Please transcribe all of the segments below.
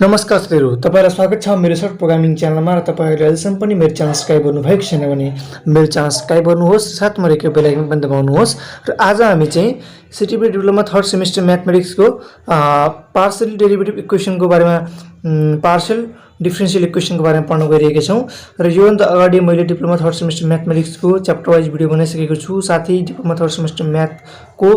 नमस्कार साथीहरु, तपाईहरुलाई स्वागत छ मेरो सर्ट प्रोग्रामिङ च्यानलमा र तपाईहरुले अहिलेसम्म पनि मेरो च्यानल सब्स्क्राइब गर्नुभएको छैन भने मेरो च्यानल सब्स्क्राइब गर्नुहोस्, साथमा रहेको बेल आइकन पनि दबाउनुहोस्। र आज हामी चाहिँ सिटिबी डिप्लोमा थर्ड सेमेस्टर म्याथमेटिक्सको पार्शियल डेरिभेटिभ इक्वेसनको बारेमा पार्शियल डिफरेन्शियल इक्वेसनको बारेमा पढ्न गइरहेका छौं। र यो भन्दा अगाडि मैले डिप्लोमा थर्ड सेमेस्टर म्याथमेटिक्सको च्याप्टर वाइज भिडियो बनाइसकेको छु। साथै डिप्लोमा थर्ड सेमेस्टर म्याथको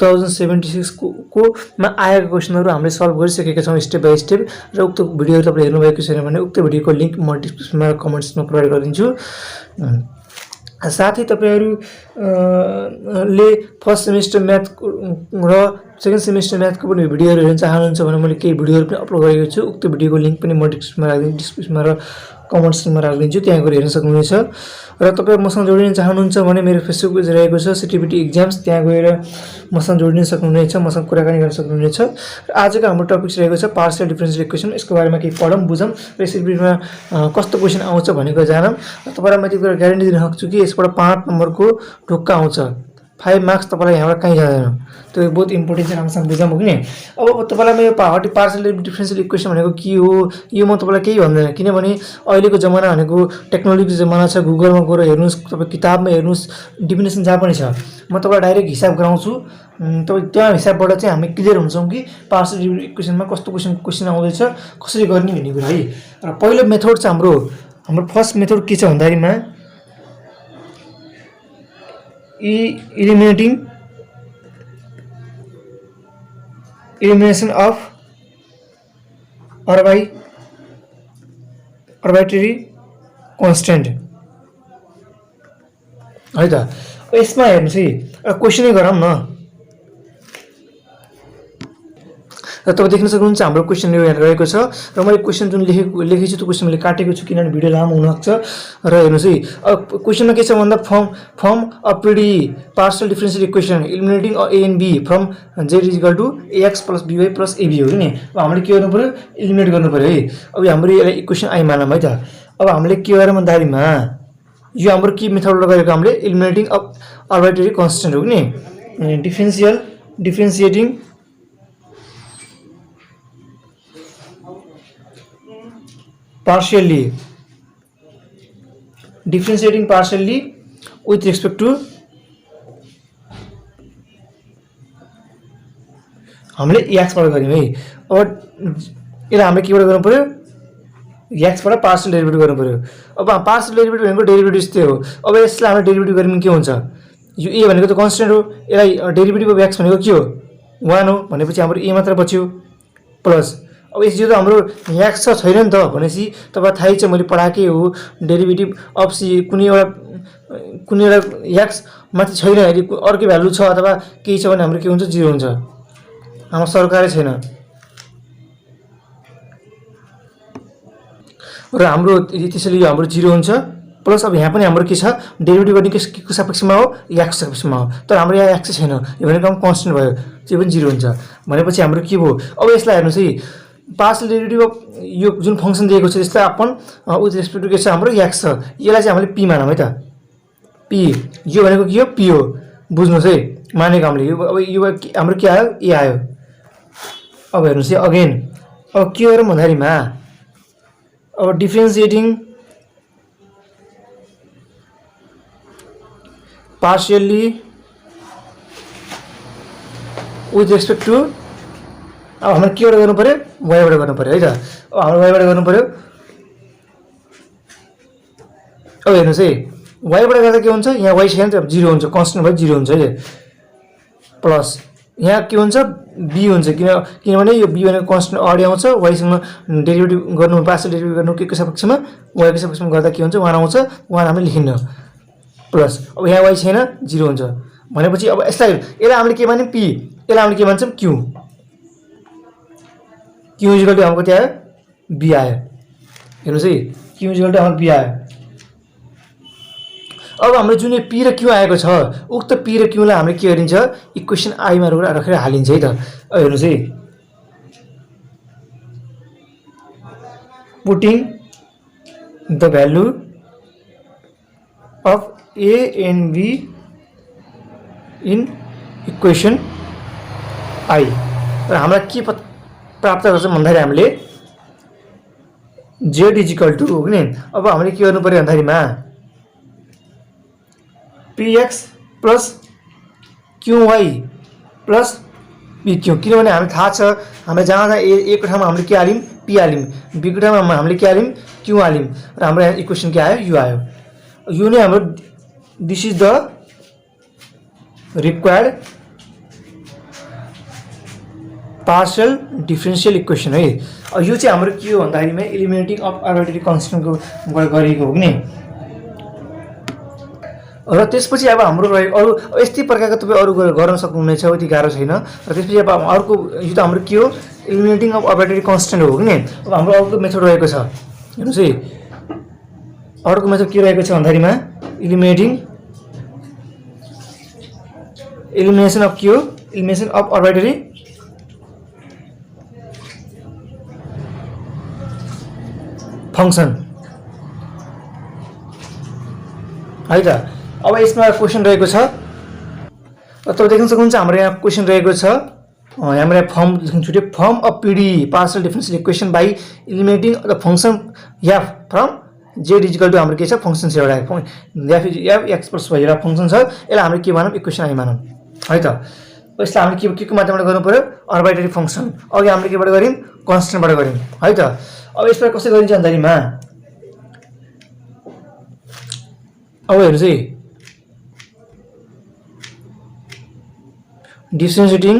2076 को मा आएका क्वेशनहरु हामीले सल्भ गरिसकेका छौं स्टेप बाइ स्टेप। र उक्त भिडियोहरु तपाईले हेर्नु भएको छैन भने उक्त भिडियोको लिंक म डिस्क्रिप्सनमा र कमेन्ट्समा प्रोवाइड गरिदिन्छु। साथै तपाईहरु ले फर्स्ट सेमेस्टर म्याथ र सेकेन्ड सेमेस्टर म्याथको पनि भिडियोहरु हेर्न चाहनुहुन्छ भने मैले केही भिडियोहरु पनि अपलोड गरेको छु। उक्त भिडियोको लिंक पनि म डिस्क्रिप्सनमा र कमेन्ट्समा राखिदिन्छु, त्यहाँ गएर हेर्न सक्नुहुनेछ। र तपाई मसँग जोडिन चाहनुहुन्छ भने मेरो फेसबुक पेज रहेको छ सिटिबिटी एक्जाम्स, त्यहाँ गएर मसँग जोडिन सक्नुहुनेछ, मसँग कुराकानी गर्न सक्नुहुनेछ। र आजको हाम्रो टपिक रहेको छ पार्शियल डिफरेन्शियल इक्वेसन। यसको बारेमा केही पढौं बुझौं र यस भिडियोमा कस्तो क्वेशन आउँछ भनेको जानौं। तपाईलाई म यति कुरा ग्यारेन्टी दिन सक्छु कि यसबाट 5 नम्बरको ढुक्का आउँछ। 5 मार्क्स तपाईलाई यहाँबाट कहीँ जाँदैन। त्यो बहुत इम्पोर्टेन्ट छ, राम्रोसँग बुझौं हो किन। अब तपाईलाई म यो पार्शियल डिफरेन्शियल इक्वेसन भनेको के हो यो म तपाईलाई केही भन्दैन, किनभने अहिलेको जमाना भनेको टेक्नोलोजीको जमाना छ। गुगलमा गएर हेर्नुस्, तपाई किताबमा हेर्नुस्, डेफिनेसन जहाँ पनि छ। म तपाईलाई डाइरेक्ट हिसाब गराउँछु। तपाई त्यो हिसाबबाट चाहिँ हामी क्लियर हुन्छौं कि पार्शियल इक्वेसनमा कस्तो क्वेशन आउँदैछ, कसरी गर्ने भन्ने कुरा है। र पहिलो मेथड चाहिँ हाम्रो फर्स्ट मेथड के छ भन्दाखिमा elimination of arbitrary constant है त। यसमा हेर्नुस् है, क्वेशनै गरौँ न। र तपाईं देख्न सक्नुहुन्छ हाम्रो क्वेशन यो यहाँ रहेको छ। र मैले क्वेशन जुन लेखेको छु त्यो क्वेशन मैले काटेको छु किनभने भिडियो लामो हुन सक्छ। र हेर्नुस् है, क्वेशनमा के छ भन्दा form a PDE partial differential equation eliminating a and b from z = ax + by + ab हो नि। अब हामीले के गर्नु पर्यो, एलिमिनेट गर्नु पर्यो है। अब हाम्रो यसलाई इक्वेसन आई मानौँ है त। अब हामीले के गर्यौं भन्दाखिमा यो हाम्रो के मेथडबाट गरेको हामीले एलिमिनेटिङ अफ आर्बिट्रेरी कन्स्टेन्ट हो नि। differentiating partially with respect to हामीले x बाट गर्यौं है। अब यसलाई हामीले के बाट गर्नु पर्यो, x बाट पार्शियल डेरिभेटिभ गर्नु पर्यो। अब पार्शियल डेरिभेटिभ भनेको डेरिभेटिभ त्यही हो। अब यसलाई हामीले डेरिभेटिभ गर्यौं के हुन्छ, यो a भनेको त कन्स्टेन्ट हो, यसलाई डेरिभेटिभ अफ x भनेको के हो 1 हो भनेपछि हाम्रो a मात्र बच्यो प्लस। अब यो त हाम्रो x छैन नि त भनेपछि तपाईलाई थाहै छ मैले पढाकै हो डेरिभेटिभ अफ c कुनै एउटा x माथि छैन, यदि अर्कै भ्यालु छ अथवा केही छ भने हाम्रो के हुन्छ 0 हुन्छ। हाम्रो सरकारै छैन र हाम्रो त्यसैले यो हाम्रो 0 हुन्छ प्लस। अब यहाँ पनि हाम्रो के छ, डेरिभेटिभ गर्ने केको सापेक्षमा हो, x सापेक्षमा हो। तर हाम्रो यहाँ x छैन, यो भनेको कन्स्टेन्ट भयो, त्यो पनि 0 हुन्छ भनेपछि हाम्रो के भयो। अब यसलाई हेर्नुस् है, पार्शियल डेरिभेटिभ अफ यो जुन फंक्सन दिएको छ यसलाई अपन विथ रेस्पेक्ट टु के छ हाम्रो x छ, यसलाई चाहिँ हामीले p मानौँ है त। p यो भनेको के हो, p हो, बुझ्नुस् है मानेको हामीले। अब यो हाम्रो के आयो, a आयो। अब हेर्नुस् है अगेन, अब के गरौँ भन्दाखिमा अब डिफरेन्शिएटिङ partially with respect to अब हामीले के बाट गर्नु पर्यो, y बाट गर्नु पर्यो है त। अब हाम्रो y बाट गर्नु पर्यो। अब हेर्नुस् है, y बाट गर्दा के हुन्छ, यहाँ y छैन त 0 हुन्छ, कन्स्टेन्ट भयो 0 हुन्छ है प्लस। यहाँ के हुन्छ b हुन्छ, किनभने यो b भनेको कन्स्टेन्ट अगाडि आउँछ, y सँग डेरिभेटिभ गर्नु पार्शियल डेरिभेटिभ गर्नु के को सापेक्षमा y को सापेक्षमा गर्दा के हुन्छ 1 आउँछ, 1 हामीले लेखिन्न प्लस। अब यहाँ y छैन 0 हुन्छ भनेपछि अब यसलाई हामीले के मान्यौं p, यसलाई हामीले के मान्छौं q = हाम्रो कति आयो b आयो। हेर्नुस् है q = हाम्रो b आयो। अब हाम्रो जुन p र q आएको छ उक्त p र q लाई हामीले के गरिन्छ, इक्वेसन i मा राखेर हालिन्छ है त। अब हेर्नुस् है, putting the value of a and b in equation i। र हामीलाई के प्राप्त गर्छ भन्दाखेरि हामीले जेड इज इक्वल टू हो कि नि। अब हामीले के गर्नु पर्यो भन्दाखेरिमा px plus qy plus pq, किनभने हामी थाहा छ हामीले जहाँ ए को ठाउँमा हामीले के हाल्यौं p हाल्यौं, b को ठाउँमा हामीले के हाल्यौं q हाल्यौं, र हाम्रो यहाँ इक्वेसन के आयो u आयो। यो नै हाम्रो this is the required partial differential equation है। यो चाहिँ हाम्रो के हो भन्दाखेरिमा इलिमिनेटिङ अफ आर्बिट्रेरी कन्स्टेन्टको गरेको हो कि नि। र त्यसपछि अब हाम्रो रह्यो अरु यस्तै प्रकारको तपाई अरु गर्न सक्नुहुनेछ, यति गाह्रो छैन। र त्यसपछि अब अर्को यो त हाम्रो के हो इलिमिनेटिङ अफ आर्बिट्रेरी कन्स्टेन्ट हो कि नि। अब हाम्रो अर्को मेथड रहेको छ, हेर्नुस् है अर्को मेथड के रहेको छ भन्दाखेरिमा इलिमिनेसन अफ के हो इलिमिनेसन अफ आर्बिट्रेरी फंक्शन है त। अब यसमा क्वेशन रहेको छ, तपाईं देख्न सक्नुहुन्छ हाम्रो यहाँ क्वेशन रहेको छ, हाम्रो फर्म लेख्न छुट्यो, form of PD partial differential equation by eliminating the function f from z is equal to हाम्रो के छ फंक्शन छ एउटा f x प्लस y एउटा फंक्शन छ, यसलाई हामीले के मानौं इक्वेसन आई मानौं है त। यसलाई हामीले के को माध्यमबाट गर्नु पर्यो आर्बिट्रेरी फंक्शन, अघि हामीले केबाट गर्यौं कन्स्टेन्टबाट गर्यौं है त। अब यसलाई कसरी गरिन्छ भन्दाखेरिमा अब हेर्नुस् है डिफरेंशिएटिङ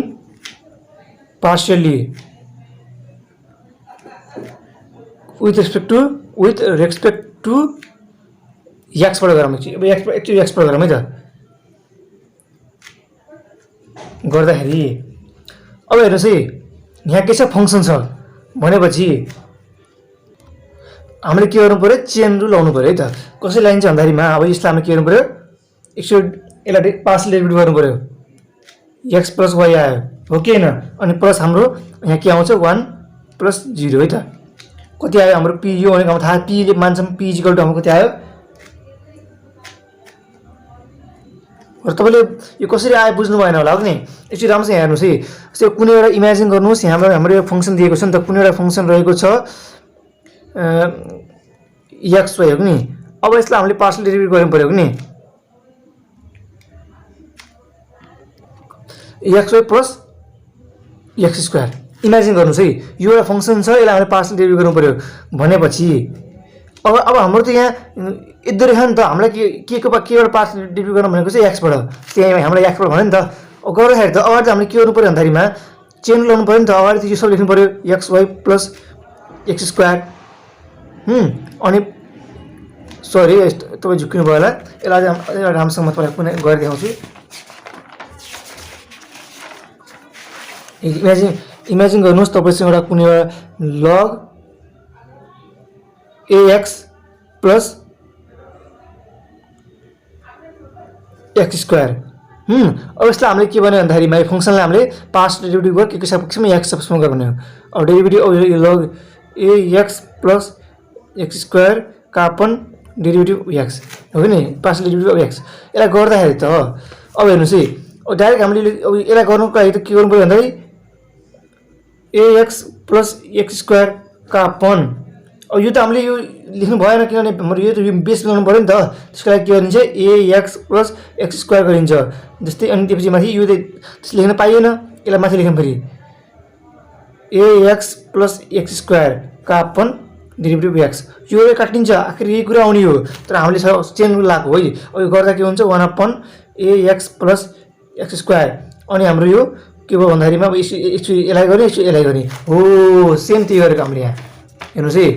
partially with respect to x बाट गरौँ। अब x बाट गरौँ है त गर्दाखेरि अब हेर्नुस् है यहाँ के छ फंक्शन छ भनेपछि हामीले के गर्नु पर्यो चेन रुल लाउनु पर्यो है त। कसरी लाइन्छ भन्दाखेरिमा अब यसलाई हामीले के गर्नु पर्यो यसलाई पार्शियल डेरिभेटिभ गर्नु पर्यो, x प्लस y आयो हो कि हैन, अनि प्लस हाम्रो यहाँ के आउँछ 1 प्लस 0 है त। कति आयो हाम्रो p यो भनेको थाहा p ले मान्छौं p इक्वल टु हाम्रो कति आयो। र तपाईले यो कसरी आयो बुझ्नु भएन होला हो नि। यसरी राम्रोसँग हेर्नुस् है, यसो कुनै एउटा इमेजिन गर्नुस् हाम्रो यो फंक्शन दिएको छ नि त, कुनै एउटा फंक्शन रहेको छ x y हो नि। अब यसलाई हामीले पार्शियल डेरिभेटिभ गर्नु पर्यो नि x y plus x square. Imagine गर्नुस् है यो एउटा फंक्शन छ, यसलाई हामीले पार्शियल डेरिभेटिभ गर्नु पर्यो भनेपछि अब हाम्रो त यहाँ यदि रहेछ नि त, हामीलाई के बाट पार्शियल डेरिभेटिभ गर्न भनेको चाहिँ x बाट, त्यही हामीलाई x बाट भन्यो नि त। गर्दाखेरि त अगाडि हामीले के गर्नु पर्यो भन्दाखेरिमा चेन लाउनु पर्यो नि त। अगाडि त यो सब लेख्नु पर्यो x y plus x square अनि सरी तपाईँ झुक्किनु भयो होला, यसलाई राम्रोसँग म तपाईलाई पुनः गरेर देखाउँछु। इमेजिन गर्नुहोस् तपाईसँग एउटा कुनै एउटा log ax plus x square. अब यसलाई हामीले के भन्यो भन्दाखेरिमा यो फंक्शनलाई हामीले पार्शियल डेरिभेटिभ गर् के को सापेक्षमा x सापेक्षमा गर्ने हो। अब derivative log ax plus x square का अपन डेरिभेटिभ x हो नि, पार्शियल डेरिभेटिभ x। यसलाई गर्दाखेरि त अब हेर्नुस् है डाइरेक्ट हामीले अब यसलाई गर्नुको लागि त के गर्नु पर्यो भन्दाखेरि ax प्लस x स्क्वायर का अपन। अब यो त हामीले यो लेख्नु भएन किनभने हाम्रो यो त बेस बनाउनु पर्यो नि त। त्यसको लागि के गरिन्छ ax प्लस x स्क्वायर गरिन्छ जस्तै, अनि त्यसपछि माथि यो त लेख्न पाइएन, यसलाई माथि लेख्नु फेरि ax प्लस x स्क्वायर का अपन डेरिभेटिभ x। यो काटिन्छ आखिर यही कुरा आउने हो, तर हामीले चेन रुल लगाएको है। अब यो गर्दा के हुन्छ 1 upon ax plus x square, अनि हाम्रो यो के भयो भन्दाखेरिमा अब यसलाई गर्ने यसलाई गर्ने हो, सेम त्यही गरेको हामीले यहाँ हेर्नुस् है।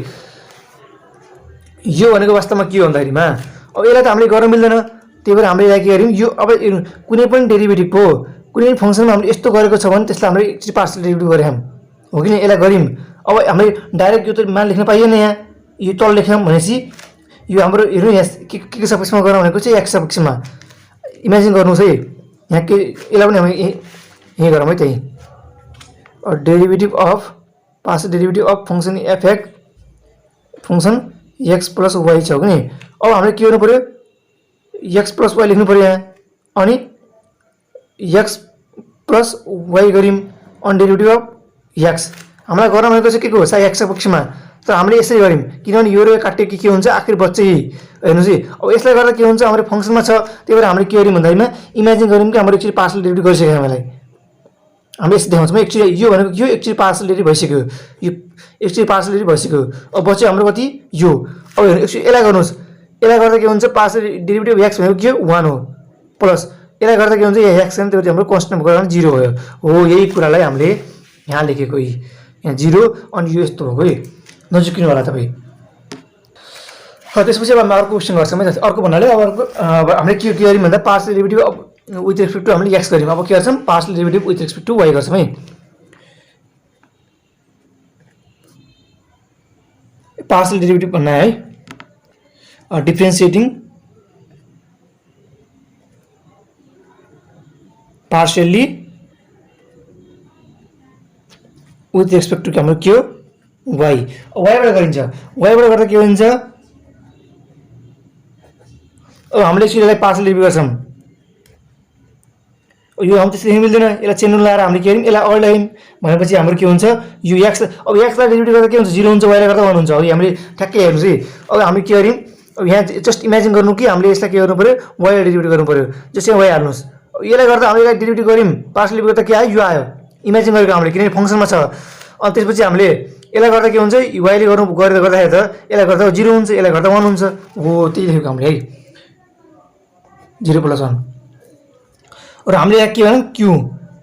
यो भनेको वास्तवमा के हो भन्दाखेरिमा अब यसलाई त हामीले गर्न मिल्दैन, त्यही भएर हामीले के गर्यौं यो अब कुनै पनि डेरिभेटिभ हो कुनै फंक्शनमा हामीले यस्तो गरेको छ भने त्यसलाई हामीले एकचोटी पार्शियल डेरिभेटिभ गर्यौं हो कि नि, यसलाई गर्यौं। अब हामीले डाइरेक्ट यो त मान लेख्न पाइएन, यहाँ यो तल लेख्यौं भनेपछि यो हाम्रो हेर्नु यहाँ के सापेक्षमा गर्न भनेको चाहिँ x सापेक्षमा। इमेजिन गर्नुस् है यहाँ के यसलाई पनि हामी यही गरौँ है त्यही derivative of partial derivative of function f(x) function x plus y छ कि नि। अब हामीले के गर्नु पर्यो x प्लस y लेख्नु पर्यो यहाँ, अनि x प्लस y गर्यौं अन डेरिभेटिभ अफ x। हामीलाई गर्न भनेको चाहिँ के को साई x पक्षमा तर हामीले यसरी गर्यौं किनभने यो र काट्यो के हुन्छ आखिर बच्च यही हेर्नुस् है अब यसलाई गर्दा के हुन्छ हाम्रो फंक्सनमा छ त्यही भएर हामीले के गर्यौं भन्दामा इमेजिन गर्यौं कि हाम्रो एक्चुअली पार्शियल डेरिभेटिभ गरिसक्यो हामीलाई हामीले यसो देखाउँछौँ एक्चुअली यो भनेको यो एक्चुअली पार्शियल डेरिभेटिभ भइसक्यो यो एक्चुअली पार्शियल डेरिभेटिभ भइसक्यो अब बच्यो हाम्रो कति यो अब हेर्नु एक्चुअली यसलाई गर्नुस् यसलाई गर्दा के हुन्छ पार्शियल डेरिभेटिभ x भनेको के 1 हो प्लस यसलाई गर्दा के हुन्छ यहाँ x अनि त्यो हाम्रो कन्स्टेन्ट गरेर 0 भयो हो यही कुरालाई हामीले यहाँ लेखेको यहाँ 0 अनि यो यस्तो भएको है नजिकिनु होला तपाई त्यसपछि अब हामी अर्को क्वेशन गर्छौँ है अर्को भन्नाले अब हामीले के गर्यौं भन्दा partial derivative with respect to हामीले x गर्यौं अब के गर्छौं partial derivative with respect to y गर्छौं है पार्शियल डेरिभेटिभ भन्ना है डिफरेंशिएटिङ partially with respect to हाम्रो के हो y बाट गरिन्छ y बाट गर्दा के हुन्छ अब हामीले यसलाई पार्शियल डेरिभेटिभ गर्छौं यो हम त्यसरी मिल्दैन यसलाई चेन लाएर हामीले के गर्यौं यसलाई अड ल्यायौं भनेपछि हाम्रो के हुन्छ यो x अब x लाई डेरिभेटिभ गर्दा के हुन्छ 0 हुन्छ y लाई गर्दा 1 हुन्छ अब हामीले ठ्याक्कै हेर्नुस् है अब हामी के गर्यौं अब यहाँ जस्ट इमेजिन गर्नु कि हामीले यसलाई के गर्नु पर्यो y लाई डेरिभेटिभ गर्नु पर्यो जस्तै y हाल्नुस् यसलाई गर्दा हामीले यसलाई डेरिभेटिभ गर्यौं पार्शियल डेरिभेटिभ गर्दा के आयो यो आयो इमेजिन गरेको हामीले किनभने फंक्सनमा छ अनि त्यसपछि हामीले यसलाई गर्दा के हुन्छ y ले गर्दाखेरि त यसलाई गर्दा 0 हुन्छ यसलाई गर्दा 1 हुन्छ हो त्यही लेखेको हामीले है 0 + 1 र हामीले यहाँ के भनौं q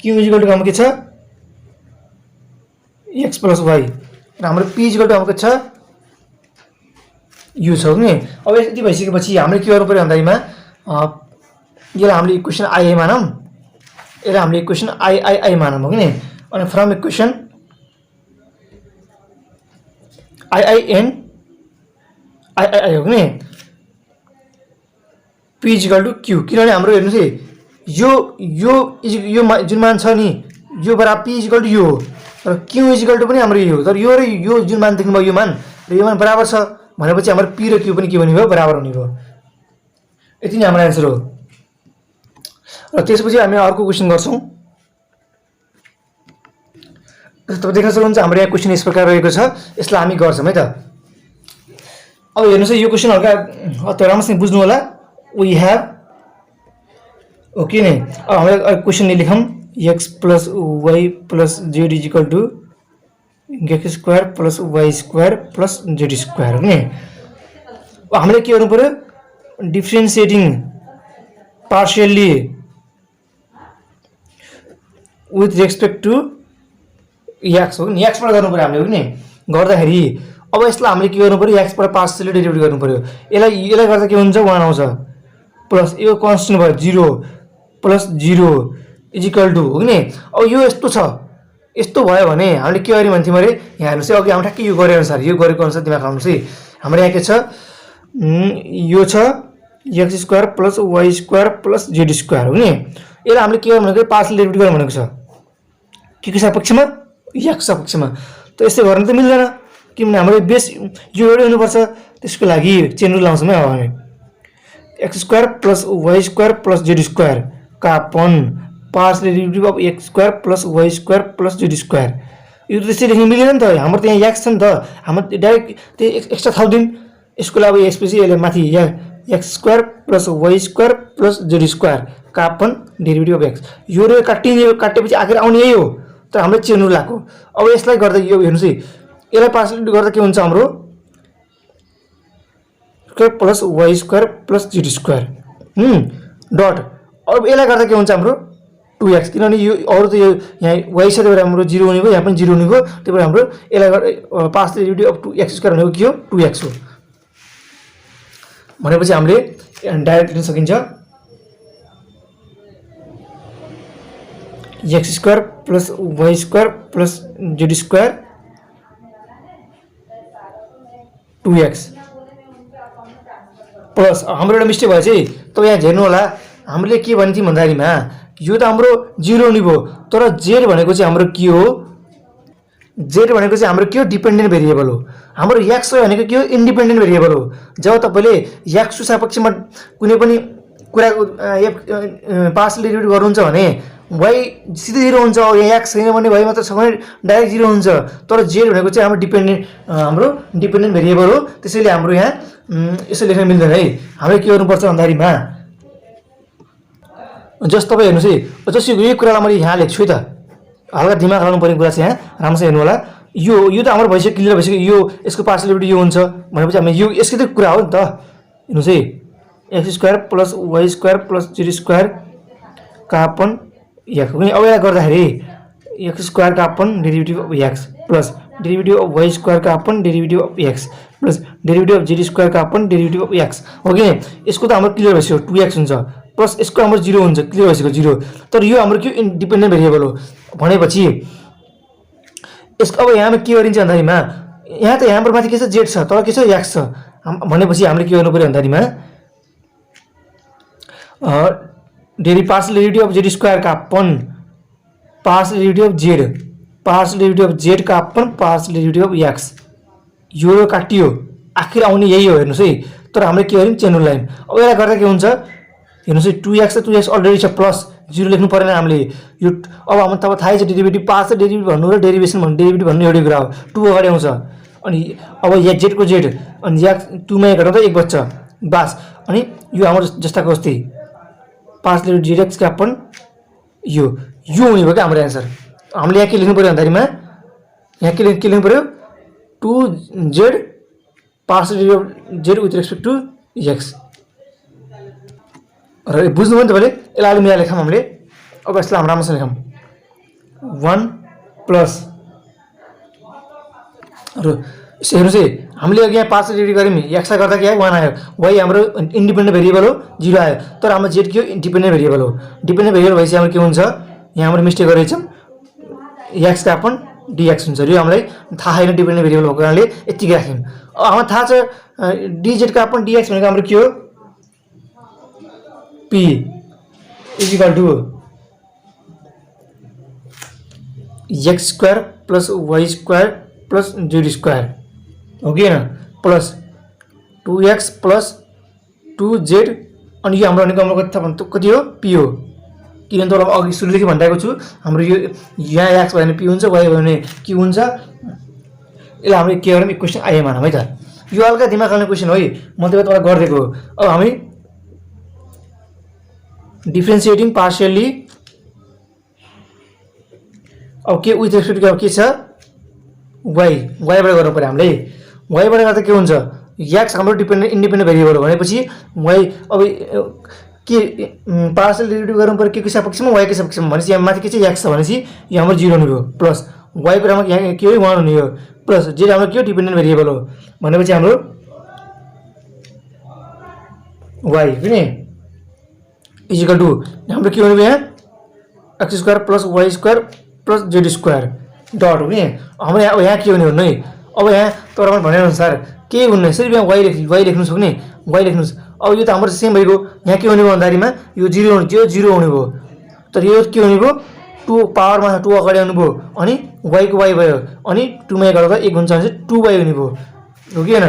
q हाम्रो के छ x + y र हाम्रो p हाम्रो छ u छ नि अब यति भइसकेपछि हामीले के गर्नु पर्यो भन्दामा यसलाई हामीले इक्वेसन आई मानौं यसलाई हामीले इक्वेसन आई मानौं हो नि अनि फ्रम इक्वेसन आई हो नि p q किनभने हाम्रो हेर्नुस् है यो जुन मान छ नि यो बराबर p यो हो र q पनि हाम्रो यो हो तर यो र यो जुन मान देख्नुभयो यो मान र यो मान बराबर छ भनेपछि हाम्रो p र q पनि के हुने भयो बराबर हुने भयो यति नै हाम्रो आन्सर हो र त्यसपछि हामी अर्को क्वेशन गर्छौं तपाईं देख्न सक्नुहुन्छ हाम्रो यहाँ क्वेशन यस प्रकार रहेको छ यसलाई हामी गर्छौं है त अब हेर्नुस् यो क्वेशन हल्का अत राम्रोसँग बुझ्नु होला वी हैव ओके नै अब हामीले क्वेशन ले लेखौं x + y + z = x² + y² + z² हो नि अब हामीले के गर्नु पर्यो डिफरेंशिएटिङ partially with respect to x हो नि x बाट गर्नु पर्यो हामीले हो नि गर्दाखेरि अब यसलाई हामीले के गर्नु पर्यो x बाट पार्शियल डेरिभेटिभ गर्नु पर्यो यसलाई गर्दा के हुन्छ 1 आउँछ प्लस यो कन्स्टेन्ट भयो 0 + 0 = हो नि अब यो यस्तो छ यस्तो भयो भने हामीले के गर्यौं भन्थ्यौं अरे यहाँ हेर्नुस् अघि हामी ठ्याक्कै यो गरे अनुसार यो गरेको अनुसार दिमाग लगाउनुस् है हाम्रो यहाँ के छ यो छ x² + y² + z² हो नि यसलाई हामीले के गर्नु भनेको पार्शियल डेरिभेटिभ गर्नु भनेको छ के सपक्षमा x सपक्षमा त यसै गर्न त मिल्दैन किनभने हाम्रो बेस यो एउटै हुनु पर्छ त्यसको लागि चेन रुल लाउँछौं अब हामी x² + y² + z² का upon partial derivative of x² + y² + z² यो त त्यसरी लेख्न मिलेन नि त हाम्रो त यहाँ x छ नि त हाम्रो डाइरेक्ट त्यो एक्स्ट्रा थाउदिन यसको लागि यसपछि यसले माथि x² + y² + z² का अपन डेरिभेटिभ अफ x यो रे काटेपछि आखिर आउने यही हो त हाम्रो चेन रुल लाग्यो अब यसलाई गर्दा यो हेर्नुस् है यसलाई पार्शियल गर्दा के हुन्छ हाम्रो + y² + z² डट अब यसलाई गर्दा के हुन्छ हाम्रो 2x किनभने यो अरु त यो यहाँ y छ त्यही भएर हाम्रो 0 हुने भयो यहाँ पनि 0 हुने भयो त्यही भएर हाम्रो यसलाई गर्दा पार्शियल डेरिभेटिभ अफ 2x² भनेको के हो 2x हो भनेपछि हामीले डाइरेक्ट लिन सकिन्छ x² + y² + z² 2x plus हाम्रो एउटा मिस्टेक भयो चाहिँ त यहाँ हेर्नु होला हामीले के भन्थ्यौं भन्दारीमा यो त हाम्रो 0 हुने भयो तर z भनेको चाहिँ हाम्रो के हो z भनेको चाहिँ हाम्रो के हो डिपेन्डेन्ट भेरिएबल हो हाम्रो x भनेको के हो इन्डिपेन्डेन्ट भेरिएबल हो जब तपाईले x को सापेक्षमा कुनै पनि कुराको पार्सल डेरिभेटिभ गर्नुहुन्छ भने y सिधै 0 हुन्छ। यहाँ x छैन भने y मात्र छ भने डाइरेक्ट 0 हुन्छ। तर z भनेको चाहिँ हाम्रो डिपेन्डेन्ट भेरिएबल हो, त्यसैले हाम्रो यहाँ यसो लेख्न मिल्दैन है। हामीले के गर्नुपर्छ भन्दाखेरिमा जस्ट तपाईँ हेर्नुहोस् है, जस्तो यो कुरालाई मैले यहाँ लेख्छु है त, हल्का दिमाग लगाउनुपर्ने कुरा चाहिँ यहाँ राम्रोसँग हेर्नु होला। यो त हाम्रो भइसक्यो, क्लियर भइसक्यो। यो यसको पार्सल डेरिभेटिभ यो हुन्छ भनेपछि हामी यो यसकै त कुरा हो नि त। हेर्नुहोस् है, x² + y² + z² का अपन x। अब यसलाई गर्दाखेरि x² का upon derivative of x plus derivative of y² का upon derivative of x plus derivative of z² का अपन डेरिभेटिभ अफ x हो कि। यसको त हाम्रो क्लियर भइसक्यो 2x हुन्छ, प्लस यसको हाम्रो 0 हुन्छ, क्लियर भइसक्यो 0। तर यो हाम्रो के इन्डिपेन्डेन्ट भेरिएबल हो भनेपछि यसको अब यहाँमा के गरिन्छ भन्दाखेरिमा यहाँ त यहाँबाट माथि के छ z छ, तर के छ x छ भनेपछि हामीले के गर्नु पर्यो भन्दाखेरिमा पार्सल डेरिभेटिभ अफ z² का upon parcel derivative of z, parcel derivative of z का upon parcel derivative of x। यो काटियो, आखिर आउने यही हो। हेर्नुहोस् है, तर हामीले के गर्यौँ चेन लाइन। अब यसलाई गर्दा के हुन्छ हेर्नुहोस् है, 2x त 2x अलरेडी छ, प्लस 0 लेख्नु परेन हामीले। यो अब हाम्रो तपाईँ थाहै छ डेरिभेटिभ पार्सल डेरिभेटिभ भन्नु र डेरिभेसन भन्नु, डेरिभेटिभ भन्नु एउटै कुरा हो। 2 अगाडि आउँछ अनि अब यहाँ z को z अनि यहाँ 2 मा घटाउँदा 1 बच्छ बास। अनि यो हाम्रो जस्ताको जस्तै पार्सल डेरिभेटिभ x का अपन यो हुने भयो क्या हाम्रो एन्सर। हामीले यहाँ के लेख्नु पर्यो भन्दाखेरिमा यहाँ के लेख्नु पर्यो 2z partial derivative z with respect to x। र बुझ्नुभयो नि तपाईँले, यसलाई अलि मिलाएर लेखौँ हामीले। अब यसलाई हाम्रो राम्रोसँग लेखौँ 1 प्लस र हेर्नुहोस् है, हामीले अघि यहाँ पार्सल डेरिभेटिभ गऱ्यौँ नि, एक्सलाई गर्दा के आयो 1 आयो। y हाम्रो इन्डिपेन्डेन्ट भेरिएबल हो 0 आयो, तर हाम्रो z के हो डिपेन्डेन्ट भेरिएबल हो। डिपेन्डेन्ट भेरिएबल भएपछि हाम्रो के हुन्छ यहाँ हाम्रो मिस्टेक गरेछौँ, x का अपन dx हुन्छ। यो हामीलाई थाहा छैन डिपेन्डेन्ट भेरिएबल भएको कारणले यतिकै राख्यौँ। अब हामीलाई थाहा छ dz का अपन dx भनेको हाम्रो के हो p = x² + y² + z² हो कि होइन, प्लस 2x + 2z अनि यो हाम्रो भनेको कति हो p हो। किनभने तपाईँ अघि सुरुदेखि भनिरहेको छु हाम्रो यो यहाँ x भयो भने p हुन्छ, y भयो भने q हुन्छ। यसलाई हामीले के गरौँ इक्वेसन आए मानौँ है त। यो हल्का दिमाग खाने क्वेसन हो है, म तपाईँलाई गरिदिएको हो। अब हामी डिफ्रेन्सिएटिङ पार्शियली अब के विथ रेस्पेक्ट टु के छ y बाट गर्नु पर्यो हामीले। y बाट गर्दा के हुन्छ x हाम्रो इन्डिपेन्डेन्ट भेरिएबल हो भनेपछि y अब के पार्शियल डेरिभेटिभ गर्नु पर्यो के सापेक्षमा y के सापेक्षमा भनेपछि यहाँ माथि के छ x छ भनेपछि यो हाम्रो 0 हुने हो, प्लस y को हाम्रो यहाँ के हो 1 हुने हो, प्लस z हाम्रो के हो डिपेन्डेन्ट भेरिएबल हो भनेपछि हाम्रो y किन इक्वल टु हाम्रो के हुने भयो यहाँ x² + y² + z² डट हो नि। हाम्रो यहाँ के हुने भन्नु है, अब यहाँ तपाईँ भनेअनुसार के हुने सिर्फ यहाँ y लेख्नु सक्ने y लेख्नुहोस्। अब यो त हाम्रो सेम भइगयो, यहाँ के हुने भयो भन्दाखेरिमा यो 0 हुने भयो, तर यो के हुने भयो 2 पावरमा 2 अगाडि आउनु भयो अनि y को y भयो अनि 2 मा गर्दा 1 हुन्छ भने 2y हुने भयो हो कि होइन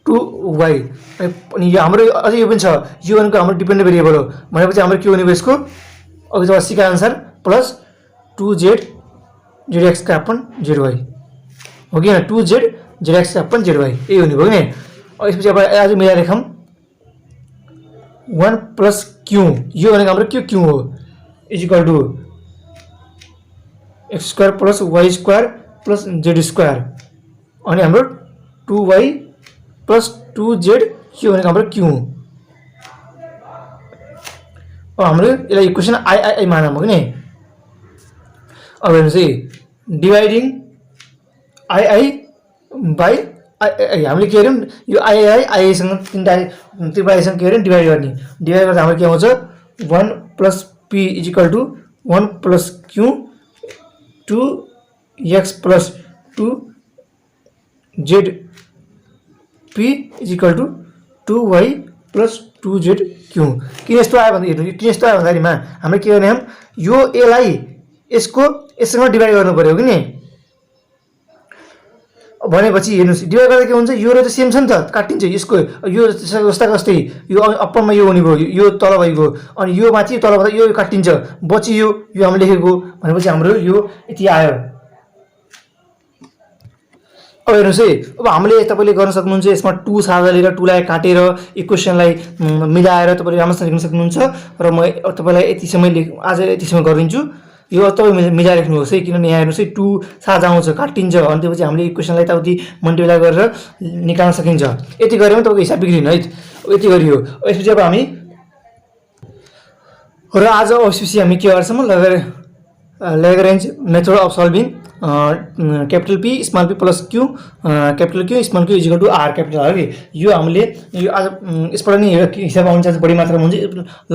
2y। अनि यो हाम्रो अझै यो पनि छ, यो भनेको हाम्रो डिपेन्डेन्ट भेरिएबल हो भनेपछि हाम्रो के हुने भयो यसको अघि तपाईँ सिकाए अनुसार प्लस 2z zx का अपन zy हो कि होइन 2z zx का अपन zy यही हुने भयो नि। अब यसपछि अब आज मिलाएर लेखौँ 1 प्लस q, यो भनेको हाम्रो q हो equal to x² + y² + z² अनि हाम्रो 2y + 2z यो भनेको हाम्रो q। अब हाम्रो यसलाई इक्वेसन आई मानौँ हो नि। अब हेर्नुहोस् है डिभाइडिङ आई बाई आई हामीले के गर्यौँ यो आईसँग त्रिपाईसँग के गर्यौँ डिभाइड गर्ने, डिभाइड गर्दा हाम्रो के आउँछ 1 + p = 1 + q 2x + 2z p = 2y + 2zq। किन यस्तो आयो भन्दा हेर्नु किन यस्तो आयो भन्दाखेरिमा हामीले के गर्ने यो एलाई यसको यससँग डिभाइड गर्नु पर्यो कि नि। भनेपछि हेर्नुहोस् डिभाइड गर्दा के हुन्छ यो र चाहिँ सेम छ नि त काटिन्छ यसको यो जस्ता जस्तै यो अप्परमा यो हुने भयो यो तल भइगयो अनि यो माथि तलबाट यो काटिन्छ बची यो हामीले लेखेको भनेपछि हाम्रो यो यति आयो। अब हेर्नुहोस् है अब हामीले तपाईँले गर्न सक्नुहुन्छ यसमा 2 साझा लिएर 2 लाई काटेर इक्वेसनलाई मिलाएर तपाईँले राम्रोसँग लेख्न सक्नुहुन्छ र म तपाईँलाई यति समय आज यति समय गरिदिन्छु यो तपाईँ मिलाएर लेख्नुहोस् है किनभने यहाँ हेर्नुहोस् है 2 साझा आउँछ काटिन्छ अनि त्यसपछि हामीले इक्वेसनलाई यताउति मल्टिप्लाई गरेर निकाल्न सकिन्छ। यति गऱ्यो भने तपाईँको हिसाब बिग्रिन है यति गरियो। यसपछि अब हामी र आज यसपछि हामी के गर्छौँ Lagrange method of solving capital P small p plus Q capital Q small q equal to R capital R है यो हामीले यो आज यसबाट नै हिसाब आउने चान्स बढी मात्रामा हुन्छ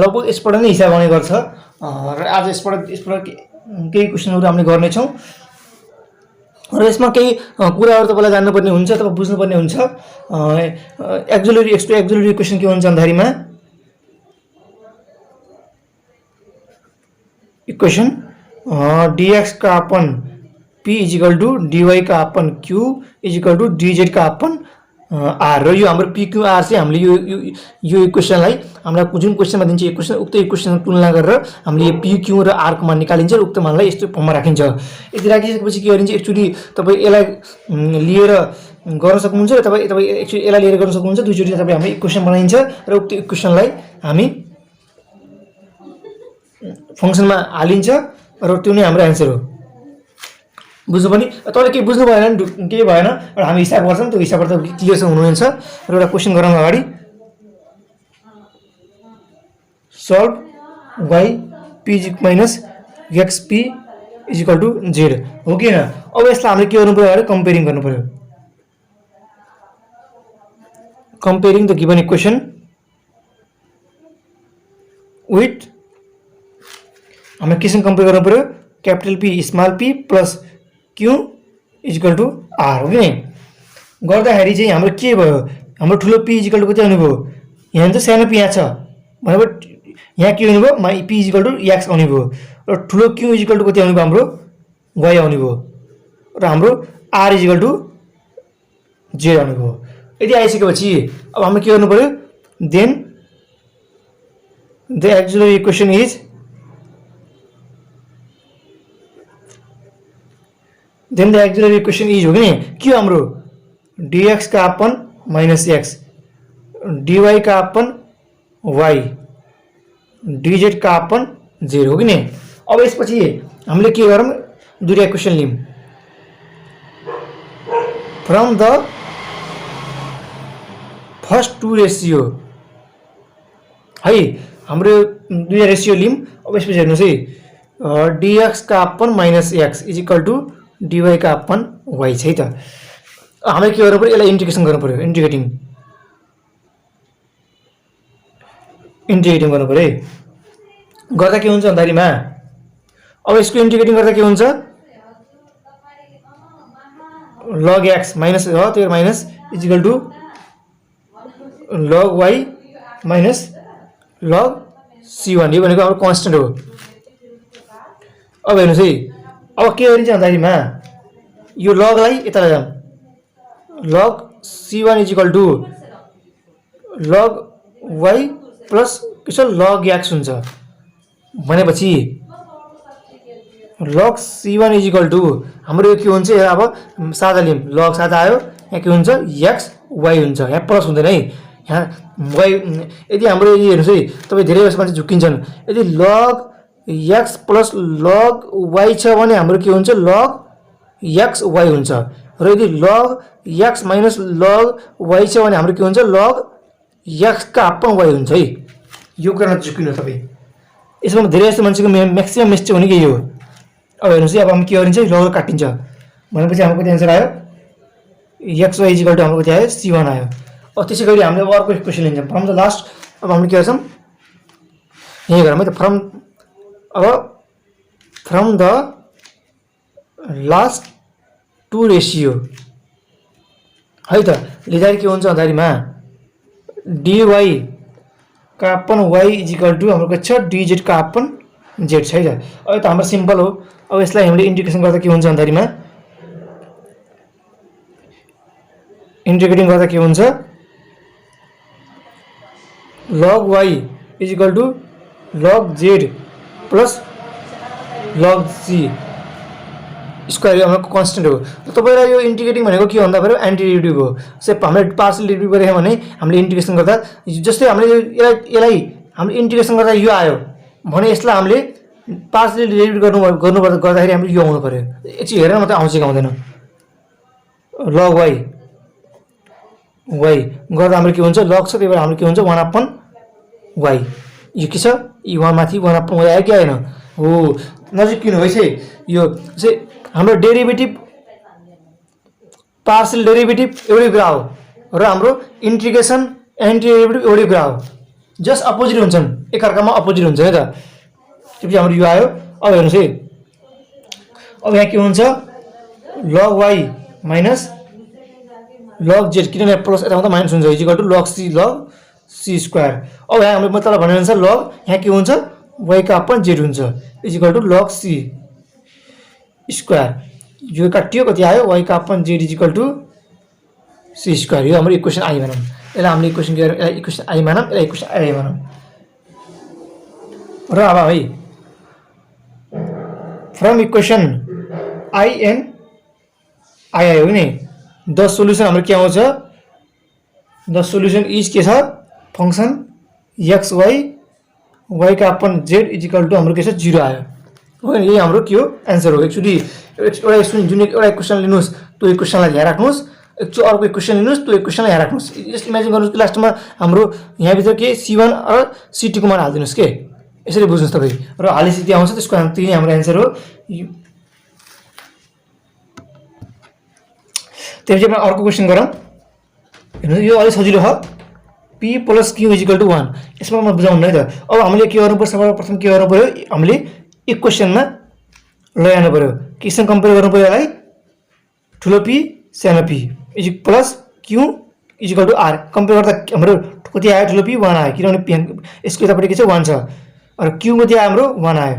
लगभग यसबाट नै हिसाब आउने गर्छ र आज यसबाट केही क्वेशनहरु हामीले गर्ने छौं र यसमा केही कुराहरु तपाईलाई जान्नुपर्ने हुन्छ तपाईं बुझ्नुपर्ने हुन्छ। एक्जुलरी एक्जुलरी क्वेशन के हुन्छ भन्दाखरिमा इक्वेशन dx का upon p is equal to dy का upon q is equal to dz का अपन r र यो हाम्रो p q r चाहिँ हामीले यो इक्वेशनलाई हामीलाई जुन क्वेशनमा दिन्छ इक्वेशन उक्त इक्वेशन तुलना गरेर हामीले p q र r को मान निकालिन्छ र उक्त मानलाई यस्तो फर्ममा राखिन्छ। यदि राखिसकेपछि के गरिन्छ एक्चुअली तपाई यसलाई लिएर गर्न सक्नुहुन्छ र तपाई एक्चुअली यसलाई लिएर गर्न सक्नुहुन्छ दुईचोटी तपाई हामीले इक्वेशन बनाइन्छ र उक्त इक्वेशनलाई हामी फंक्सनमा हालिन्छ र त्यो नै हाम्रो आन्सर हो। बुझ्नु पनि तपाईले के बुझ्नु भएन के भएन र हामी हिसाब गर्छौं त्यो हिसाबबाट क्लियर छ हुनुहुन्छ र एउटा क्वेशन गरौँ अगाडि solve y p minus xp is equal to z हो कि हैन। अब यसलाई हामीले के गर्नु पर्यो अरे कम्पेयरिङ गर्नु पर्यो comparing the given equation with हमें किसम कंपेयर गर्नु पर्यो capital P small p plus q is equal to r हो कि गर्दाखेरि चाहिँ हाम्रो के भयो हाम्रो ठुलो p इज इक्वल टू कति आउने भयो यहाँ चाहिँ सानो p यहाँ छ भनेपछि यहाँ के हुने भयो p is equal to x आउने भयो र ठुलो q इज इक्वल टू कति आउने भयो हाम्रो y आउने भयो र हाम्रो r is equal to z आउने भयो। यदि आइसकेपछि अब हामीले के गर्नु पर्यो then the auxiliary equation is then the auxiliary equation is होगी क्यों हमरो dx का अपन minus x dy का अपन y dz का अपन 0 होगी नहीं। अब यसपछि हामीले के गरौँ दुईटा इक्वेशन लियौं from the first two ratio है हाम्रो दुईटा रेशियो लियौं। अब यसपछि हेर्नुस् है dx का upon minus x is equal to dy का अपन y छ त हामीले के गर्नु पर्यो यसलाई इंटीग्रेशन गर्नु पर्यो इंटीग्रेटिङ गर्नु पर्यो गर्दा के हुन्छ भन्दाखरिमा अब यसको इंटीग्रेटिङ गर्दा के हुन्छ log x माइनस हो त्यो minus is equal to log y minus log c1 यो भनेको हाम्रो कांस्टेंट हो। अब हेर्नुस् है अब के गरिन्छ भन्दाखरिमा यो log लाई यता लैजाम log c1 is equal to log y plus के छ log x हुन्छ भनेपछि log c1 is equal to हाम्रो यो के हुन्छ अब सादा लियौं log सादा आयो यहाँ के हुन्छ x y हुन्छ यहाँ प्लस हुँदैन है यहाँ y यदि हाम्रो यो हेर्नुस् है तपाई धेरै जसो मान्छे झुकिन्छन् यदि log x plus log y छ भने हाम्रो के हुन्छ log x y हुन्छ र यदि log x minus log y छ भने हाम्रो के हुन्छ log x का अपन y हुन्छ है यो कुरा नझुकिनु तपाई यसमा धेरै जस्तो मान्छेको म्याक्सिमम मिस्टेक हुने के यो। अब हेर्नुस् है अब हामी के गरिन्छ log काटिन्छ भनेपछि हाम्रो कति आन्सर आयो x y इक्वल टु हाम्रो कति आयो c1 आयो। अब त्यसैगरी हामीले अर्को इक्वेसन लिन्छौं फ्रम द लास्ट अब हामीले के गर्छौं यही गरौँ है त from the last two ratio है त लिँदा के हुन्छ भन्दाखरिमा dy का upon y is equal to हाम्रो के छ dz का अपन z छ है त। अब त हाम्रो सिम्पल हो अब यसलाई हामीले इंटीग्रेशन गर्दा के हुन्छ भन्दाखरिमा इन्टिग्रेटिङ गर्दा के हुन्छ log y is equal to log z plus log c square यो हाम्रो कन्स्टेन्ट हो। तपाईलाई यो इन्टिग्रेटिङ भनेको के भन्दा फेरि एन्टी डेरिभेटिभ हो। जस्तै हामीले पार्शियल डेरिभेटिभ गरेको भने हामीले इन्टिग्रेसन गर्दा जस्तै हामीले यसलाई हामीले इन्टिग्रेसन गर्दा यो आयो भने यसलाई हामीले पार्शियल डेरिभेटिभ गर्दाखेरि हामीले यो आउनु पर्यो। एकछिन हेरेर मात्रै आउँछ कि आउँदैन। log y गर्दा हाम्रो के हुन्छ log छ, त्यही भएर हाम्रो के हुन्छ 1/y। यो के छ यो 1 माथि 1/y आयो कि आएन हो नजिक किन भइसक्यो। यो चाहिँ हाम्रो डेरिभेटिभ पार्शियल डेरिभेटिभ एउटै कुरा हो र हाम्रो इन्टिग्रेसन एन्टी डेरिभेटिभ एउटै कुरा हो। जस्ट अपोजिट हुन्छन्, एकअर्कामा अपोजिट हुन्छ है त। त्यसपछि हाम्रो यो आयो। अब हेर्नुहोस् है, अब यहाँ के हुन्छ log y minus log z, किनभने प्लस यता मात्रै माइनस हुन्छ, is equal to log c square. अब यहाँ हामीले मतलब भनेअनुसार log यहाँ के हुन्छ y का अपन z हुन्छ is equal to log c square. यो काटियो कति आयो y का upon z is equal to c square. यो हाम्रो इक्वेसन आई भनौँ। यसलाई हामीले इक्वेसन के इक्वेसन आई मानौँ, यसलाई इक्वेसन आई मानौँ। र अब है from equation I and I आयो नि द सोल्युसन हाम्रो के आउँछ द सोल्युसन इज के छ फंक्सन एक्स वाई वाई का upon z is equal to हाम्रो के छ 0 आयो हो। यही हाम्रो के हो एन्सर हो। एक्चुअली एउटा जुन एउटा इक्वेसन लिनुहोस् त्यो इक्वेसनलाई ध्यान राख्नुहोस्, एकचोटि अर्को इक्वेसन लिनुहोस् त्यो इक्वेसनलाई ध्यान राख्नुहोस्। जस्ट इमेजिन गर्नुहोस् कि लास्टमा हाम्रो यहाँभित्र के C1 र C2 को मान हालिदिनुहोस् के, यसरी बुझ्नुहोस् तपाईँ। र हालेपछि त्यहाँ आउँछ त्यसको त्यही हाम्रो एन्सर हो। त्यसपछि આપણે अर्को क्वेसन गरौँ। हेर्नुहोस् यो अलिक सजिलो हो। P plus Q is equal to 1। यसमा म बुझाउनु है त। अब हामीले के गर्नुपर्छ, सर्वप्रथम के गर्नु पर्यो, हामीले इक्वेसनमा ल्याउनु पर्यो। केसँग कम्पेयर गर्नु पर्यो यसलाई, ठुलो P सानो P is plus Q is equal to R। Compare गर्दा हाम्रो कति आयो, ठुलो P 1 आयो, किनभने यसको यतापट्टि के छ 1 छ, र Q कति आयो हाम्रो 1 आयो,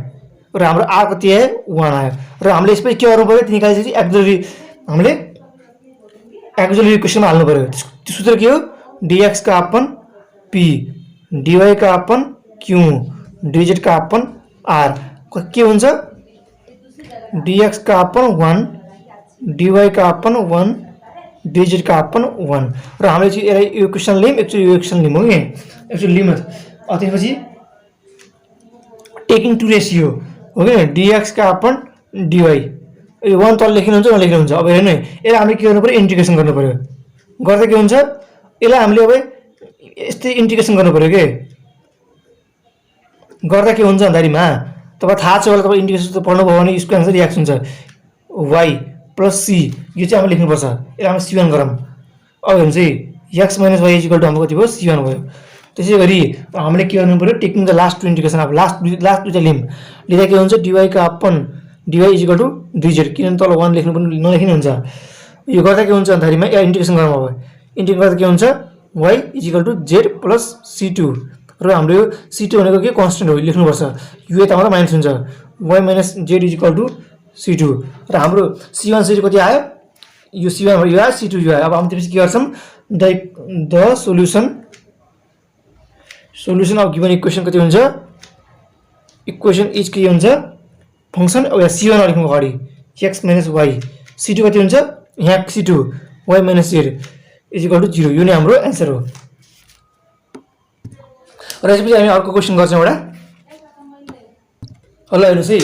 र हाम्रो R कति आयो 1 आयो। र हामीले यसपछि के गर्नु पर्यो, निकालेपछि एक्जुलरी हामीले एक्जुलरी इक्वेसनमा हाल्नु पर्यो। त्यो सूत्र के हो, dx का अपन p dy का अपन q dz का अपन r के हुन्छ dx का अपन 1 dy का अपन 1 dz का अपन 1। र हामीले चाहिँ यसलाई इक्वेसन लियौँ, एक्चुअली यो इक्वेसन लियौँ कि एक्चुअली लियौँ। त्यसपछि टेकिङ टु रेसियो हो कि dx का अपन dy यो 1 तल लेखिनुहुन्छ नलेखिनुहुन्छ। अब हेर्नु यसलाई हामीले के गर्नु पर्यो, इन्टिग्रेसन गर्नु पर्यो। गर्दा के हुन्छ यसलाई हामीले अब यस्तै इन्टिग्रेसन गर्नु पर्यो के। गर्दा के हुन्छ भन्दाखेरिमा तपाईँ थाहा छ होला, तपाईँ इन्टिग्रेसन पढ्नुभयो भने यसको एन्सर एक्स हुन्छ y प्लस c। यो चाहिँ हामीले लेख्नुपर्छ। यसलाई हामीले c1 गरौँ। अब हेर्नु चाहिँ x minus y is equal to हाम्रो कति भयो, c1 भयो। त्यसै गरी हामीले के गर्नु पर्यो, taking the last two integration. अब लास्ट दुईटा लिँदा के हुन्छ dy का upon dy is equal to dz, किनभने तल 1 लेख्नु पनि नलेखिनु हुन्छ। यो गर्दा के हुन्छ भन्दाखेरिमा या इन्टिग्रेसन गरौँ। अब इन्टिग्रेसन गर्दा के हुन्छ y is equal to z plus c2। र हाम्रो यो c2 भनेको के कन्स्टेन्ट हो, लेख्नुपर्छ। यो यता मात्रै माइनस हुन्छ, y minus z is equal to c2। र हाम्रो c1 c2 कति आयो, यो c1 यो आयो, c2 यो आयो। अब हामी त्यसपछि के गर्छौँ, the solution of given equation कति हुन्छ, इक्वेसन इज के हुन्छ फंक्सन। अब यहाँ c1 लेख्नु अगाडि x माइनस y, c2 कति हुन्छ यहाँ c2 y minus z is equal to 0। यो नै हाम्रो एन्सर हो। र यसपछि हामी अर्को क्वेसन गर्छौँ एउटा। ल हेर्नुहोस् है,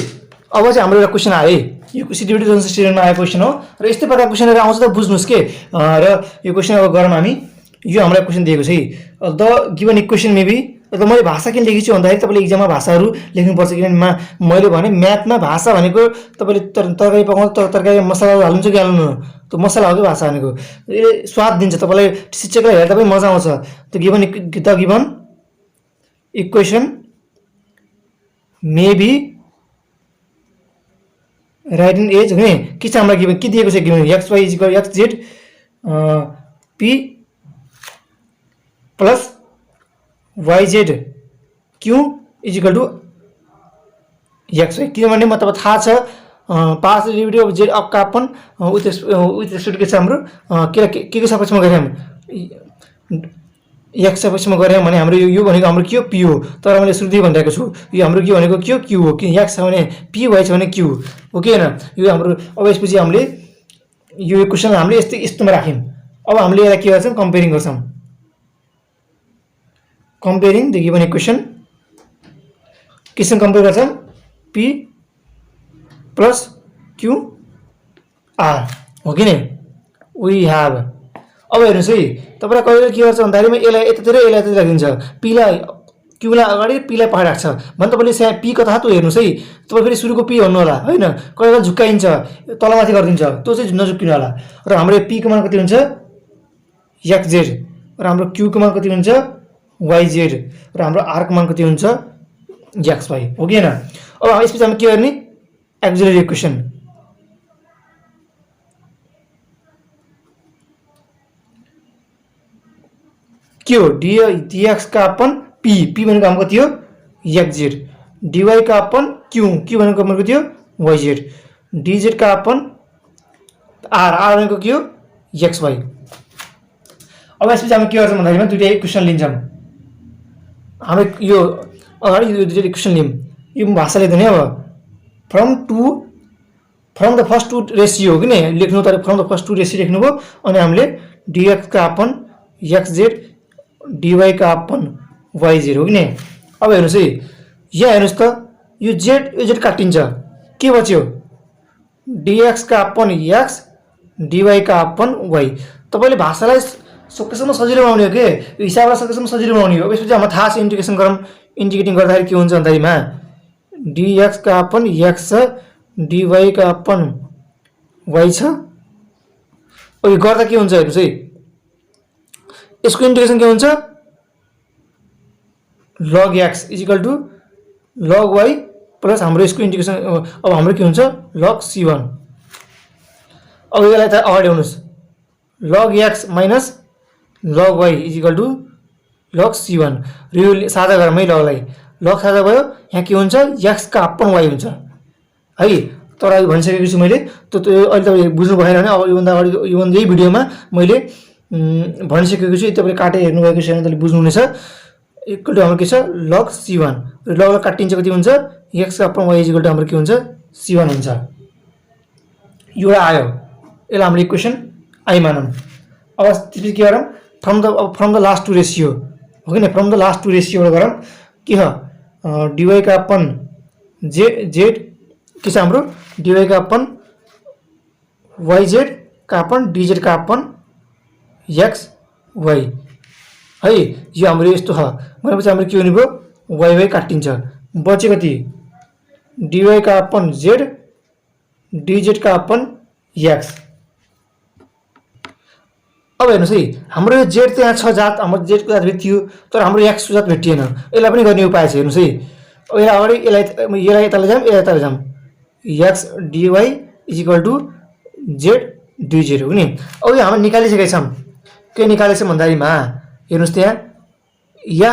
अब चाहिँ हाम्रो एउटा क्वेसन आयो है, यो सिटिभिटी जनरल स्टुडेन्टमा आएको क्वेसन हो। र यस्तै प्रकारको क्वेसनहरू आउँछ त बुझ्नुहोस् के। र यो क्वेसन अब गरौँ हामी। यो हामीलाई क्वेसन दिएको छ है, द गिभन इक्वेसन मेबी। र मैले भाषा किन लेखेको छु भन्दाखेरि तपाईँले इक्जाममा भाषाहरू लेख्नुपर्छ, किनभने मैले भने म्याथमा भाषा भनेको तपाईँले तरकारी पकाउँदा तरकारी मसला हाल्नुहुन्छ कि हाल्नु, त्यो मसला हो कि भाषा भनेको, यसले स्वाद दिन्छ तपाईँलाई, शिक्षकलाई हेर्दा पनि मजा आउँछ। त्यो given equation maybe write in as हो के छ हामीलाई गिभन के दिएको छ, given x y is equal x z p plus y z q is equal to x y. किनभने म तपाईँ थाहा छ पार्सल डेरिभेटिभ अफ जेड का अपन विथ रेस्पेक्ट के छ हाम्रो के सापेक्षमा गरे हम x सापेक्षमा गरे भने हाम्रो यो भनेको हाम्रो के हो p हो तर मैले सुरुदेखि भनिरहेको छु यो हाम्रो के भनेको के हो q हो कि x छ भने p y छ भने q हो कि हैन यो हाम्रो अब यसपछि हामीले यो इक्वेसन हामीले यस्तोमा राख्यौं अब हामीले यसलाई के गर्छौं कम्पेयरिङ गर्छौं कम्पेयरिङ द गिवन इक्वेसन केसँग कम्पेयर गर्छौं p प्लस q r हो कि नि वी हैव अब हेर्नुस् है तपाईलाई कहिले के गर्छ भन्दाखेरि यसलाई यतातिर राखिदिन्छ p लाई q लाई अगाडि p लाई पछाडि राख्छ भने तपाईले यहाँ p कता त्यो हेर्नुस् है तपाई फेरि सुरुको p भन्नु होला हैन कहिले झुक्काइन्छ तलमाथि गर्दिन्छ त्यो चाहिँ नझुक्किनु होला र हाम्रो p को मान कति हुन्छ xz र हाम्रो q को मान कति हुन्छ yz र हाम्रो r को मान कति हुन्छ xy हो कि हैन अब यसपछि हामी के गर्ने एक्सिलरी इक्वेसन के हो dx का अपन p भनेको हाम्रो कति हो xz dy का अपन q भनेको हाम्रो कति हो yz dz का अपन r भनेको के हो xy अब यसपछि हामी के गर्छौं भन्दाखेरि दुईटा इक्वेसन लिन्छौं हामी यो अगाडि यो दुईटा इक्वेसन लियौं यो भाषा लेख्दैन अब from the first two ratio हो कि नि लेख्नु त from the first two ratio लेख्नुभयो अनि हामीले dx का अपन xz dy का अपन yz हो कि नि अब हेर्नुस् है यहाँ हेर्नुस् त यो z काटिन्छ के बच्यो dx का अपन x dy का अपन y तपाईले भाषालाई सकेसम्म सजिलो बनाउने हो के हिसाबलाई सकेसम्म सजिलो बनाउने हो यसपछि हामी थाहा छ इन्टिग्रेसन गरौँ इन्टिग्रेटिङ गर्दाखेरि के हुन्छ भन्दामा dx का अपन x छ dy का अपन y छ अब यो गर्दा के हुन्छ हेर्नुस् है यसको इन्टिग्रेसन के हुन्छ log x = log y plus हाम्रो यसको इन्टिग्रेसन अब हाम्रो के हुन्छ log c1 अब यसलाई त अगाडि ल्याउनुस् log x minus log y = log c1 र यो सादा गरौँ है लगलाई log सादा भयो यहाँ के हुन्छ x का अपन y हुन्छ है तर अहिले भनिसकेको छु मैले त्यो अहिले तपाईले बुझ्नु भएन भने अब योभन्दा अगाडि यही भिडियोमा मैले भनिसकेको छु तपाईले काटे हेर्नु भएको छैन त्यसले बुझ्नु हुनेछ इक्वल टु हाम्रो के छ log c1 र लगलाई काटिन्छ कति हुन्छ x का अपन y = हाम्रो के हुन्छ c1 हुन्छ यो आयो यसलाई हाम्रो इक्वेसन आई मानौं अब त्यसपछि के गरौँ from the last two ratio हो कि नि from the last two ratio गरौँ के हो dy का अपन z के छ हाम्रो dy का अपन yz का अपन dz का अपन xy है यो हाम्रो यस्तो छ भनेपछि हाम्रो के हुने भयो y काटिन्छ बचे कति dy का अपन z dz का अपन x अब हेर्नुस् है हाम्रो यो z त्यहाँ छ जात हाम्रो z को जात भेटियो तर हाम्रो x को जात भेटिएन यसलाई पनि गर्ने उपाय छ हेर्नुस् है अब यहाँ अगाडि यसलाई यता लैजाम यसलाई यता लैजाम x dy = z dz हो नि अब यो हामीले निकालिसकेका छौं के निकालेछ भन्दारीमा हेर्नुस् त्यहाँ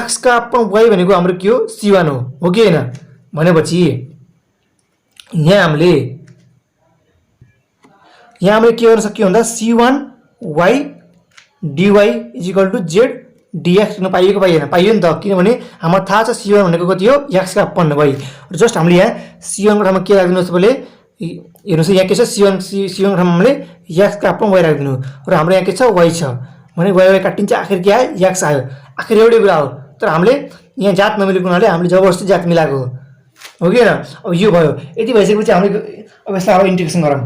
x का अपन y भनेको हाम्रो के हो c1 हो कि हैन भनेपछि यहाँ हामीले के गर्न सक्यो भन्दा c1 y dy = z dx न पाइएको पाइयो नि त किनभने हाम्रो थाहा छ c1 भनेको कति हो x का अपन y जस्ट हामीले यहाँ c1 को ठाउँमा के राख्दिनुस् तपाईले हेर्नुस् यहाँ के छ c1 को ठाउँमा हामीले x का अपन y राख्दिनु र हाम्रो यहाँ के छ y छ भने y काटिन्छ आखिर के आयो x आयो आखिर एउटै कुरा हो तर हामीले यहाँ जात नमिलेको हुनाले हामीले जबरजस्ती जात मिलाएको हो कि हैन अब यो भयो यति भइसकेपछि हामीले अब यसलाई अब इन्टिग्रेसन गरौँ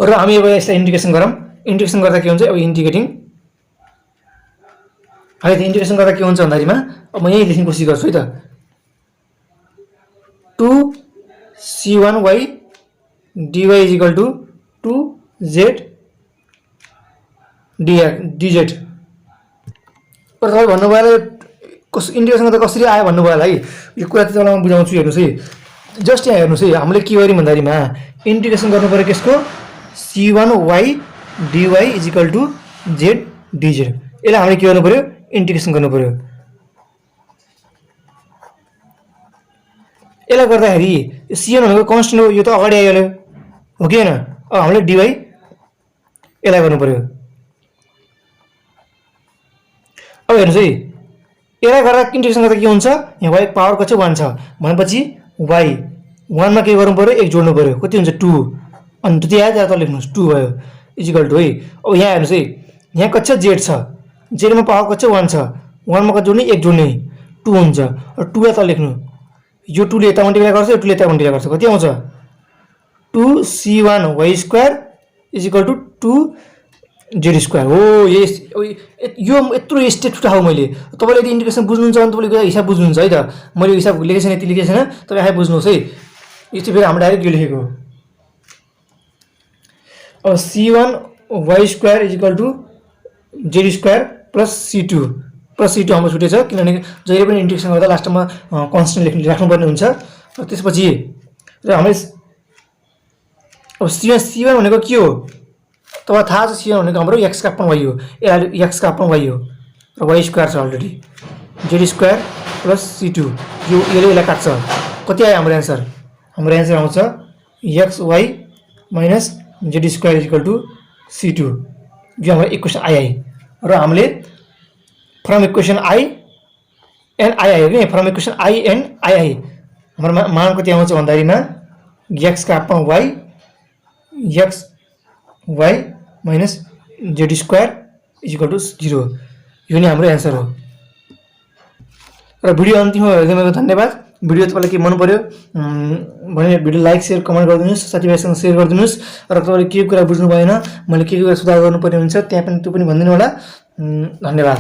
र हामी अब यसलाई इन्टिग्रेसन गरौँ इन्टिग्रेसन गर्दा के हुन्छ अब इन्टिग्रेटिङ है त इन्टिग्रेसन गर्दा के हुन्छ भन्दारीमा अब म यही लेख्ने कोसिस गर्छु है त 2c1y dy = 2z dz तर तपाईले भन्नुभयो इन्टिग्रेसन गर्दा कसरी आयो भन्नुभयो होला है यो कुरा चाहिँ म बुझाउँछु हेर्नुस् है जस्ट यहाँ हेर्नुस् है हामीले के गर्यौं भन्दारीमा इन्टिग्रेसन गर्नु पर्यो केसको c1y dy = z dz यसलाई हामीले के गर्नु पर्यो इन्टिग्रेसन गर्नु पर्यो यसलाई गर्दाखेरि C1 भनेको कन्स्टेन्ट हो, यो त अगाडि आइहाल्यो हो कि हैन। अब हामीले dy यसलाई गर्नु पर्यो। अब हेर्नुस् है, यसलाई गर्दा इन्टिग्रेसन गर्दा के हुन्छ, यहाँ y पावरको चाहिँ 1 छ भनेपछि y 1 मा के गर्नु पर्यो, 1 जोड्नु पर्यो, कति हुन्छ 2, अनि त्यति आयो त्यहाँ त लेख्नुस् 2 भयो इक्वल टु है। अब यहाँ हेर्नुस् है, यहाँ कति छ, z छ, z मा पावर कति छ 1 छ, 1 मा कति जोड्ने, 1 जोड्ने 2 हुन्छ। र 2 लाई त लेख्नु, यो 2 ले यता मल्टिप्लाई गर्छ, यो 2 ले यता मल्टिप्लाई गर्छ, कति आउँछ 2c1y² इक्वल टु 2z² हो। यो यत्रो स्टेप छुटाऊ मैले। तपाईले यदि इन्टिग्रेसन बुझ्नुहुन्छ भने तपाईले हिसाब बुझ्नुहुन्छ है त। मैले हिसाब लेखेको छैन, यति लेखेको छैन, तपाईले आफै बुझ्नुहोस् है। यति फेरि हामीले डाइरेक्ट यो लेखेको। अब c1y² equal to z² plus c2 हाम्रो छुटेछ, किनभने जहिले पनि इन्टिग्रेसन गर्दा लास्टमा कन्स्टेन्ट राख्नुपर्ने हुन्छ। र त्यसपछि र हामीले अब c1 भनेको के हो तपाईलाई थाहा छ, c1 भनेको हाम्रो x का अपन y हो, x का अपन y हो र y² छ अलरेडी, z² प्लस c2 यो यसलाई काट्छ, कति आयो हाम्रो आन्सर, हाम्रो आन्सर आउँछ xy minus z² equal to c2, यो हाम्रो इक्वेसन आई। र हामीले फ्रम इक्वेसन आई एन्ड आई हो कि, फ्रम इक्वेसन आई एन्ड आई हाम्रो मान कति आउँछ भन्दाखेरिमा x का upon y xy minus z² equal to 0, यो नै हाम्रो एन्सर हो। र भिडियो अन्तिममा हेर्दिनुको धन्यवाद। भिडियो तपाईलाई के मन पर्यो भने भिडियो लाइक शेयर कमेन्ट गरिदिनुस्, साथीभाइसँग शेयर गरिदिनुस्। र तपाईले के कुरा बुझ्नु भएन, मैले के कुरा सुधार गर्नुपर्ने हुन्छ त्यहाँ पनि त्यो पनि भनिदिनु होला। धन्यवाद।